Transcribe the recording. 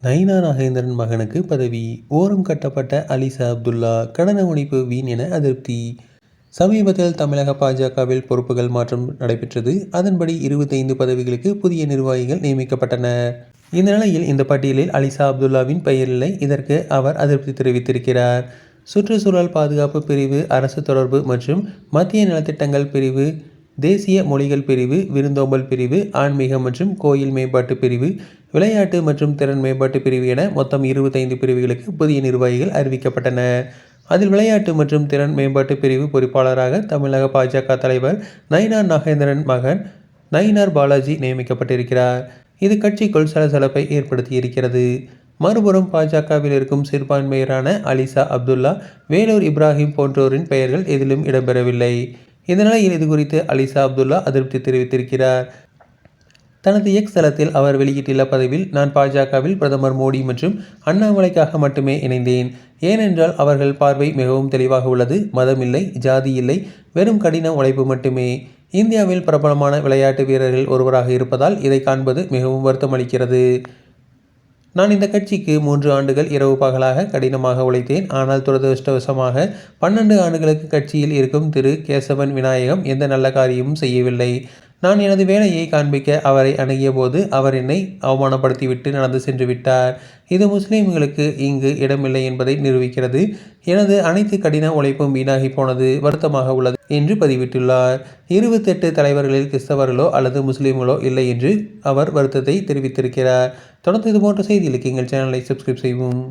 நயினா நாகேந்திரன் மகனுக்கு பதவி ஓரம் கட்டப்பட்ட அலிசா அப்துல்லா கடன உணிப்பு வீண் என அதிருப்தி. சமீபத்தில் தமிழக பாஜகவில் பொறுப்புகள் மாற்றம் நடைபெற்றது. அதன்படி 25 பதவிகளுக்கு புதிய நிர்வாகிகள் நியமிக்கப்பட்டனர். இந்த நிலையில் இந்த பட்டியலில் அலிசா அப்துல்லாவின் பெயர் இல்லை. இதற்கு அவர் அதிருப்தி தெரிவித்திருக்கிறார். சுற்றுச்சூழல் பாதுகாப்பு பிரிவு, அரசு தொடர்பு மற்றும் மத்திய நலத்திட்டங்கள் பிரிவு, தேசிய மொழிகள் பிரிவு, விருந்தோம்பல் பிரிவு, ஆன்மீகம் மற்றும் கோயில் மேம்பாட்டு பிரிவு, விளையாட்டு மற்றும் திறன் மேம்பாட்டு பிரிவு என மொத்தம் 25 பிரிவுகளுக்கு புதிய நிர்வாகிகள் அறிவிக்கப்பட்டனர். அதில் விளையாட்டு மற்றும் திறன் மேம்பாட்டு பிரிவு பொறுப்பாளராக தமிழக பாஜக தலைவர் நயினார் நாகேந்திரன் மகன் நயினார் பாலாஜி நியமிக்கப்பட்டிருக்கிறார். இது கட்சிக்குள் சலசலப்பை ஏற்படுத்தியிருக்கிறது. மறுபுறம் பாஜகவில் இருக்கும் சிறுபான்மையரான அலிசா அப்துல்லா, வேலூர் இப்ராஹிம் போன்றோரின் பெயர்கள் எதிலும் இடம்பெறவில்லை. இந்த நிலையில் இதுகுறித்து அலிசா அப்துல்லா அதிருப்தி தெரிவித்திருக்கிறார். தனது எக்ஸ் தளத்தில் அவர் வெளியிட்டுள்ள பதிவில், நான் பாஜகவில் பிரதமர் மோடி மற்றும் அண்ணாமலைக்காக மட்டுமே இணைந்தேன். ஏனென்றால் அவர்கள் பார்வை மிகவும் தெளிவாக உள்ளது. மதம் இல்லை, ஜாதி இல்லை, வெறும் கடின உழைப்பு மட்டுமே. இந்தியாவில் பிரபலமான விளையாட்டு வீரர்கள் ஒருவராக இருப்பதால் இதை காண்பது மிகவும் வருத்தமளிக்கிறது. நான் இந்த கட்சிக்கு 3 ஆண்டுகள் இரவு பகலாக கடினமாக உழைத்தேன். ஆனால் துரதிருஷ்டவசமாக 12 ஆண்டுகளுக்கு கட்சியில் இருக்கும் திரு கேசவன் விநாயகம் எந்த நல்ல காரியமும் செய்யவில்லை. நான் எனது வேலையை காண்பிக்க அவரை அணுகிய போது அவர் என்னை அவமானப்படுத்திவிட்டு நடந்து சென்று விட்டார். இது முஸ்லிம்களுக்கு இங்கு இடமில்லை என்பதை நிரூபிக்கிறது. எனது அனைத்து கடின உழைப்பும் வீணாகி போனது, வருத்தமாக உள்ளது என்று பதிவிட்டுள்ளார். 28 தலைவர்களில் கிறிஸ்தவர்களோ அல்லது முஸ்லிம்களோ இல்லை என்று அவர் வருத்தத்தை தெரிவித்திருக்கிறார். தொடர்ந்து இதுபோன்ற செய்திகளுக்கு எங்கள் சேனலை சப்ஸ்கிரைப் செய்வோம்.